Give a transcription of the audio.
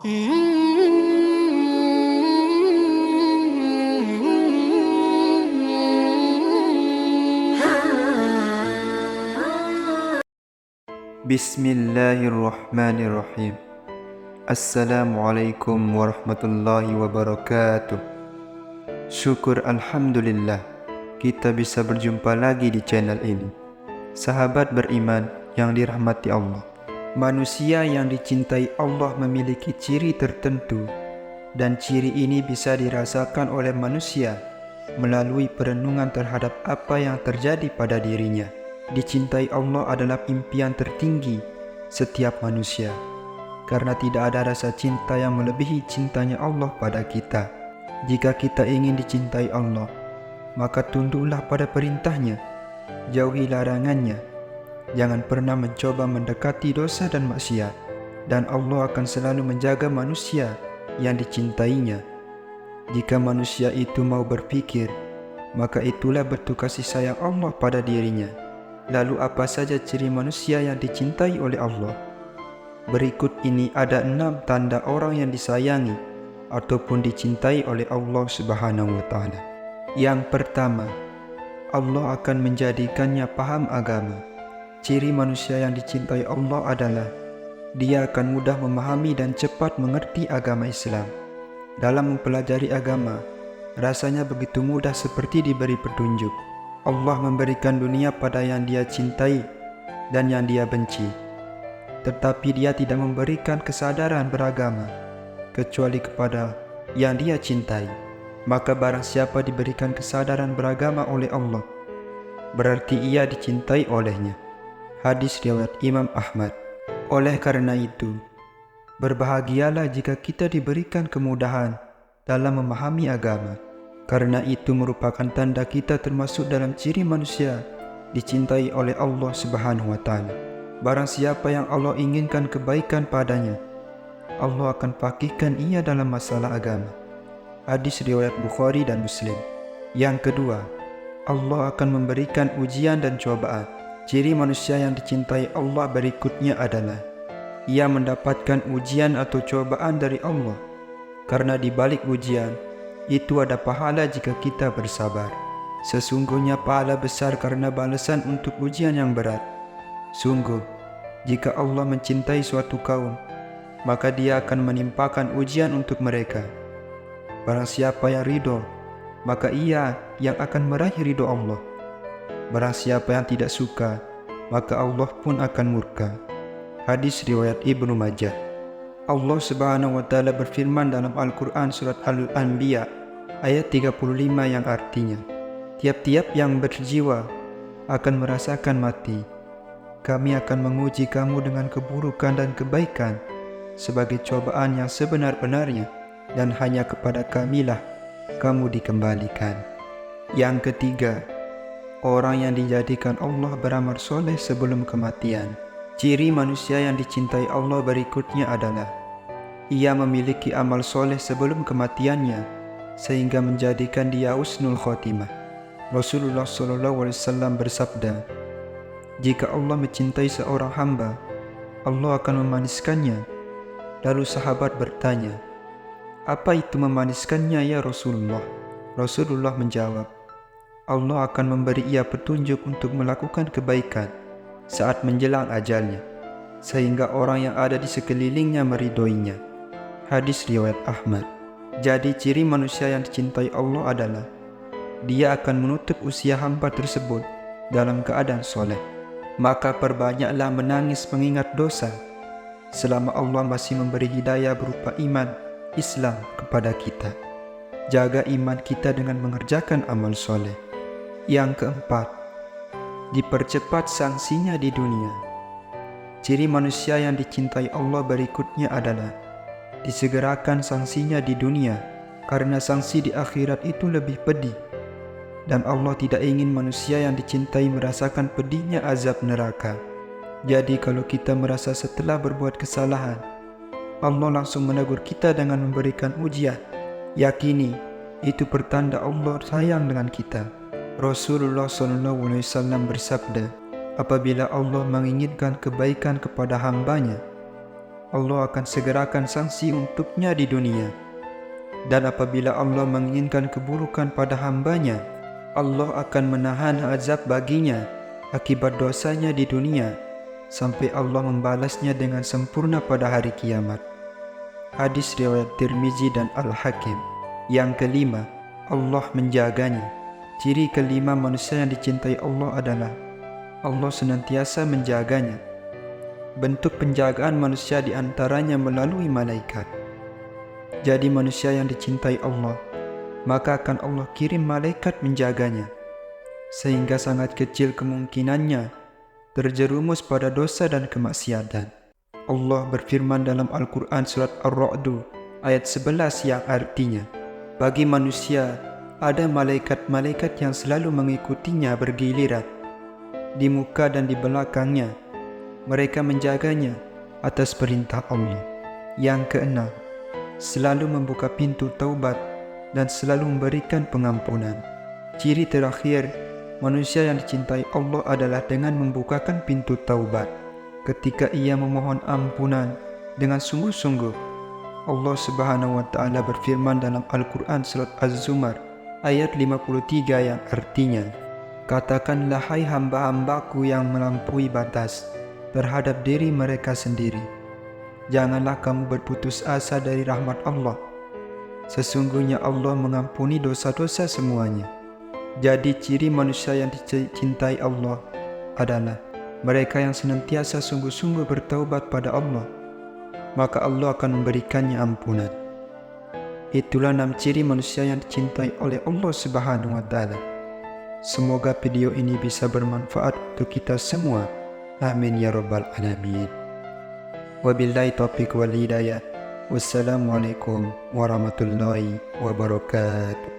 Bismillahirrahmanirrahim. Assalamualaikum warahmatullahi wabarakatuh. Syukur Alhamdulillah kita bisa berjumpa lagi di channel ini. Sahabat beriman yang dirahmati Allah, manusia yang dicintai Allah memiliki ciri tertentu, dan ciri ini bisa dirasakan oleh manusia melalui perenungan terhadap apa yang terjadi pada dirinya. Dicintai Allah adalah impian tertinggi setiap manusia, karena tidak ada rasa cinta yang melebihi cintanya Allah pada kita. Jika kita ingin dicintai Allah, maka tunduklah pada perintahnya, jauhi larangannya. Jangan pernah mencoba mendekati dosa dan maksiat, dan Allah akan selalu menjaga manusia yang dicintainya. Jika manusia itu mau berpikir, maka itulah bentuk kasih sayang Allah pada dirinya. Lalu apa saja ciri manusia yang dicintai oleh Allah? Berikut ini ada 6 tanda orang yang disayangi ataupun dicintai oleh Allah Subhanahu wa Ta'ala. Yang pertama, Allah akan menjadikannya paham agama. Ciri manusia yang dicintai Allah adalah dia akan mudah memahami dan cepat mengerti agama Islam. Dalam mempelajari agama, rasanya begitu mudah seperti diberi petunjuk. Allah memberikan dunia pada yang Dia cintai dan yang Dia benci, tetapi Dia tidak memberikan kesadaran beragama kecuali kepada yang Dia cintai. Maka barang siapa diberikan kesadaran beragama oleh Allah, berarti ia dicintai olehnya. Hadis riwayat Imam Ahmad. Oleh karena itu, berbahagialah jika kita diberikan kemudahan dalam memahami agama, karena itu merupakan tanda kita termasuk dalam ciri manusia dicintai oleh Allah Subhanahu wa Ta'ala. Barang siapa yang Allah inginkan kebaikan padanya, Allah akan fakihkan ia dalam masalah agama. Hadis riwayat Bukhari dan Muslim. Yang kedua, Allah akan memberikan ujian dan cobaan. Ciri manusia yang dicintai Allah berikutnya adalah ia mendapatkan ujian atau cobaan dari Allah, karena di balik ujian itu ada pahala jika kita bersabar. Sesungguhnya pahala besar karena balasan untuk ujian yang berat. Sungguh, jika Allah mencintai suatu kaum, maka Dia akan menimpakan ujian untuk mereka. Barang siapa yang ridho, maka ia yang akan meraih ridho Allah. Barang siapa yang tidak suka, maka Allah pun akan murka. Hadis riwayat Ibnu Majah. Allah Subhanahu wa Ta'ala berfirman dalam Al-Quran surat Al-Anbiya ayat 35 yang artinya, tiap-tiap yang berjiwa akan merasakan mati. Kami akan menguji kamu dengan keburukan dan kebaikan sebagai cobaan yang sebenar-benarnya, dan hanya kepada Kamilah kamu dikembalikan. Yang ketiga, orang yang dijadikan Allah beramal soleh sebelum kematian. Ciri manusia yang dicintai Allah berikutnya adalah ia memiliki amal soleh sebelum kematiannya, sehingga menjadikan dia husnul khotimah. Rasulullah SAW bersabda, jika Allah mencintai seorang hamba, Allah akan memaniskannya. Lalu sahabat bertanya, apa itu memaniskannya ya Rasulullah? Rasulullah menjawab, Allah akan memberi ia petunjuk untuk melakukan kebaikan saat menjelang ajalnya, sehingga orang yang ada di sekelilingnya meridhoinya. Hadis riwayat Ahmad. Jadi ciri manusia yang dicintai Allah adalah dia akan menutup usia hamba tersebut dalam keadaan soleh. Maka perbanyaklah menangis mengingat dosa selama Allah masih memberi hidayah berupa iman Islam kepada kita. Jaga iman kita dengan mengerjakan amal soleh. Yang keempat, dipercepat sanksinya di dunia. Ciri manusia yang dicintai Allah berikutnya adalah disegerakan sanksinya di dunia, karena sanksi di akhirat itu lebih pedih, dan Allah tidak ingin manusia yang dicintai merasakan pedihnya azab neraka. Jadi kalau kita merasa setelah berbuat kesalahan, Allah langsung menegur kita dengan memberikan ujian, yakini itu pertanda Allah sayang dengan kita. Rasulullah SAW bersabda, apabila Allah menginginkan kebaikan kepada hambanya, Allah akan segerakan sanksi untuknya di dunia. Dan apabila Allah menginginkan keburukan pada hambanya, Allah akan menahan azab baginya akibat dosanya di dunia, sampai Allah membalasnya dengan sempurna pada hari kiamat. Hadis riwayat Tirmizi dan Al-Hakim. Yang kelima, Allah menjaganya. Ciri kelima manusia yang dicintai Allah adalah Allah senantiasa menjaganya. Bentuk penjagaan manusia diantaranya melalui malaikat. Jadi manusia yang dicintai Allah, maka akan Allah kirim malaikat menjaganya, sehingga sangat kecil kemungkinannya terjerumus pada dosa dan kemaksiatan. Allah berfirman dalam Al-Quran surat Ar-Ra'd ayat 11 yang artinya, bagi manusia ada malaikat-malaikat yang selalu mengikutinya bergiliran di muka dan di belakangnya. Mereka menjaganya atas perintah Allah. Yang keenam, selalu membuka pintu taubat dan selalu memberikan pengampunan. Ciri terakhir manusia yang dicintai Allah adalah dengan membukakan pintu taubat ketika ia memohon ampunan dengan sungguh-sungguh. Allah Subhanahu wa taala berfirman dalam Al-Qur'an surat Az-Zumar ayat 53 yang artinya, katakanlah hai hamba-hambaku yang melampaui batas terhadap diri mereka sendiri, janganlah kamu berputus asa dari rahmat Allah. Sesungguhnya Allah mengampuni dosa-dosa semuanya. Jadi ciri manusia yang dicintai Allah adalah mereka yang senantiasa sungguh-sungguh bertaubat pada Allah, maka Allah akan memberikannya ampunan. Itulah 6 ciri manusia yang dicintai oleh Allah Subhanahu wa taala. Semoga video ini bisa bermanfaat untuk kita semua. Amin ya rabbal alamin. Wabillahi taufiq wal hidayah. Wassalamualaikum warahmatullahi wabarakatuh.